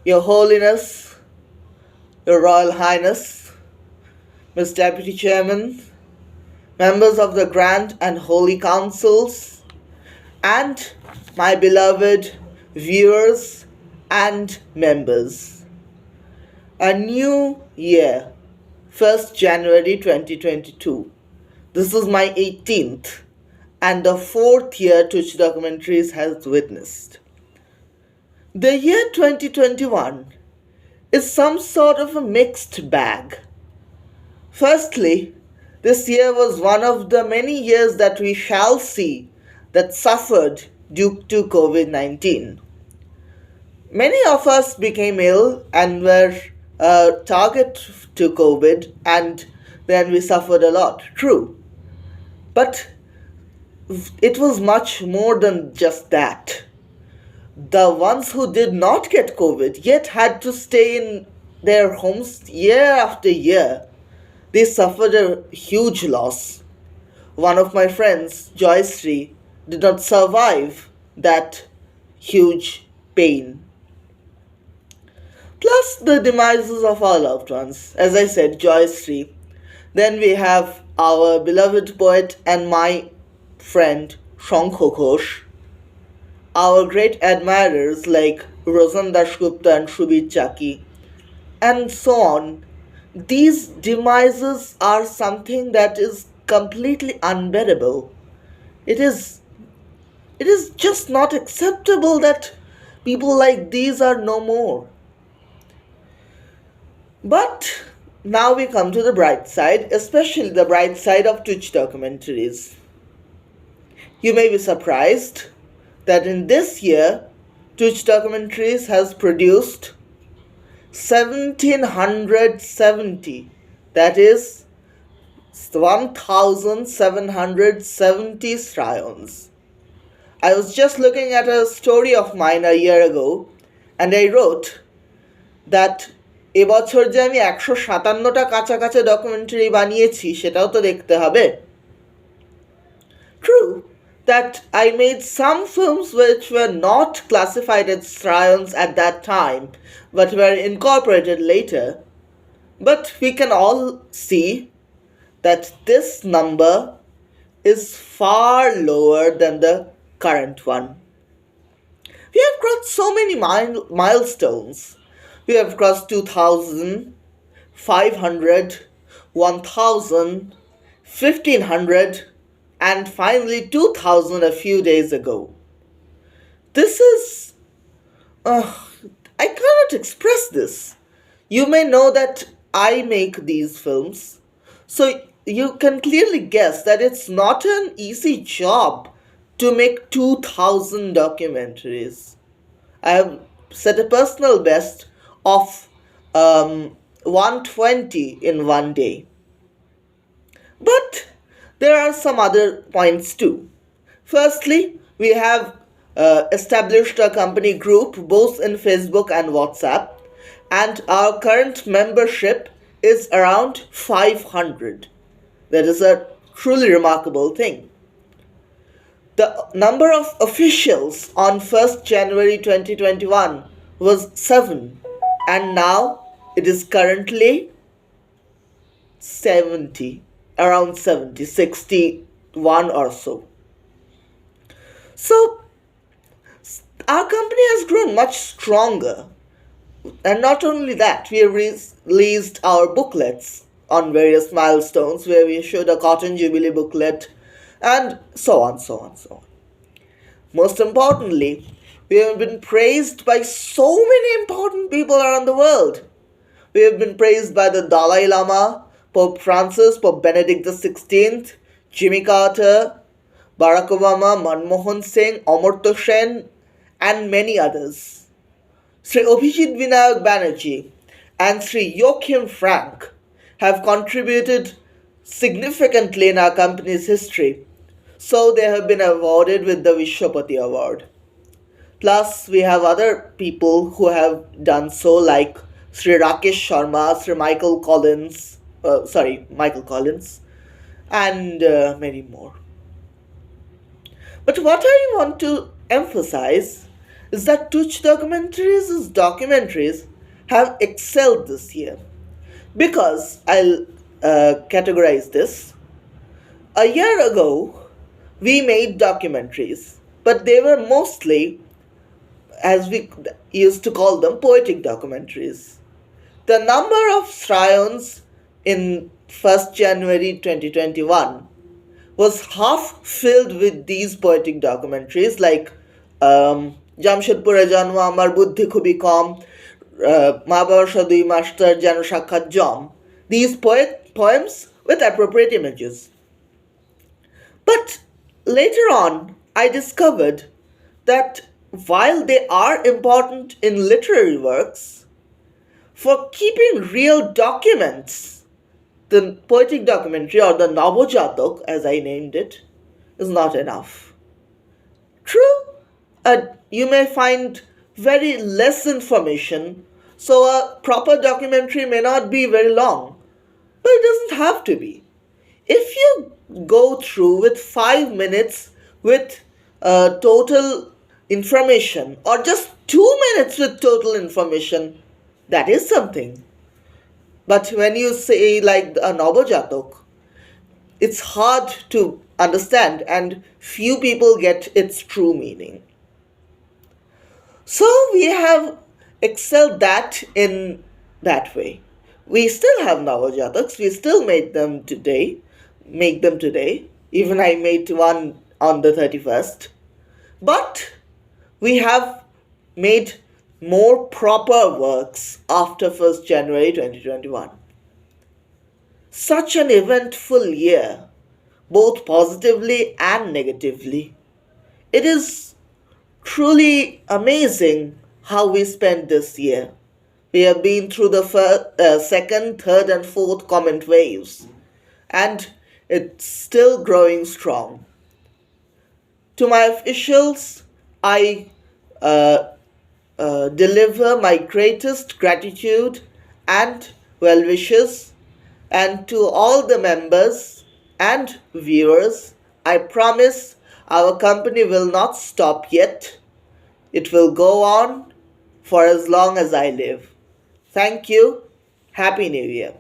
Your Holiness, Your Royal Highness, Miss Deputy Chairman, members of the Grand and Holy Councils, and my beloved viewers and members. A new year, 1st January 2022. This is my 18th and the 4th year Twitch Documentaries has witnessed. The year 2021 is some sort of a mixed bag. Firstly, this year was one of the many years that we shall see that suffered due to COVID 19. Many of us became ill and were a target to COVID, and then we suffered a lot. True. But it was much more than just that. The ones who did not get COVID yet had to stay in their homes year after year, they suffered a huge loss. One of my friends, Joyশ্রী, did not survive that huge pain. Plus the demises of our loved ones. As I said, Joyশ্রী. Then we have our beloved poet and my friend Shankho Ghosh, our great admirers like Roshan Dasgupta and Shubir Chaki, and so on. These demises are something that is completely unbearable. It is just not acceptable that people like these are no more. But now we come to the bright side, especially the bright side of Twitch documentaries. You may be surprised that in this year, Twitch documentaries has produced 1770, that is 1770 shrines. I was just looking at a story of mine a year ago and I wrote that এবছর যে আমি 157টা কাঁচা কাঁচা documentary বানিয়েছি সেটাও তো দেখতে হবে. True that I made some films which were not classified as shrines at that time but were incorporated later, but we can all see that this number is far lower than the current one. We have crossed so many milestones. We have crossed 2,000, 500, 1,000, 1,500, and finally 2,000 a few days ago. This is... I cannot express this. You may know that I make these films, so you can clearly guess that it's not an easy job to make 2,000 documentaries. I have set a personal best of 120 in one day. But there are some other points too. Firstly, we have established a company group both in Facebook and WhatsApp, and our current membership is around 500. That is a truly remarkable thing. The number of officials on 1st January 2021 was 7, and now it is currently 70, around 70, 61 or so. So, our company has grown much stronger. And not only that, we have released our booklets on various milestones where we showed a Cotton Jubilee booklet and so on, so on, so on. Most importantly, we have been praised by so many important people around the world. We have been praised by the Dalai Lama, Pope Francis, Pope Benedict XVI, Jimmy Carter, Barack Obama, Manmohan Singh, Amartya Sen, and many others. Sri Abhijit Vinayak Banerjee and Sri Joachim Frank have contributed significantly in our company's history, so they have been awarded with the Vishwapati Award. Plus, we have other people who have done so, like Sri Rakesh Sharma, Sri Michael Collins, and many more. But what I want to emphasize is that Tuch documentaries have excelled this year. Because I'll categorize this. A year ago, we made documentaries, but they were mostly, as we used to call them, poetic documentaries. The number of Shrayons in 1st January 2021 was half filled with these poetic documentaries like জামশেদপুরে জন্ম আমার বুদ্ধি খুবই কম, মা বাবার সদুই master যেন সাক্ষাৎ জম, these poems with appropriate images. But later on, I discovered that while they are important in literary works, for keeping real documents, the poetic documentary or the Navojatok, as I named it, is not enough. True, you may find very less information, so a proper documentary may not be very long, but it doesn't have to be. If you go through with 5 minutes with total information, or just 2 minutes with total information, that is something. But when you say like a Navojatok, it's hard to understand and few people get its true meaning. So we have excelled that in that way. We still have Navajataks, we still make them today. Even I made one on the 31st. But we have made more proper works after 1st January 2021. Such an eventful year, both positively and negatively. It is truly amazing how we spent this year. We have been through the second, third, and fourth comment waves, and it's still growing strong. To my officials, I deliver my greatest gratitude and well wishes, and to all the members and viewers, I promise our company will not stop yet. It will go on for as long as I live. Thank you. Happy New Year.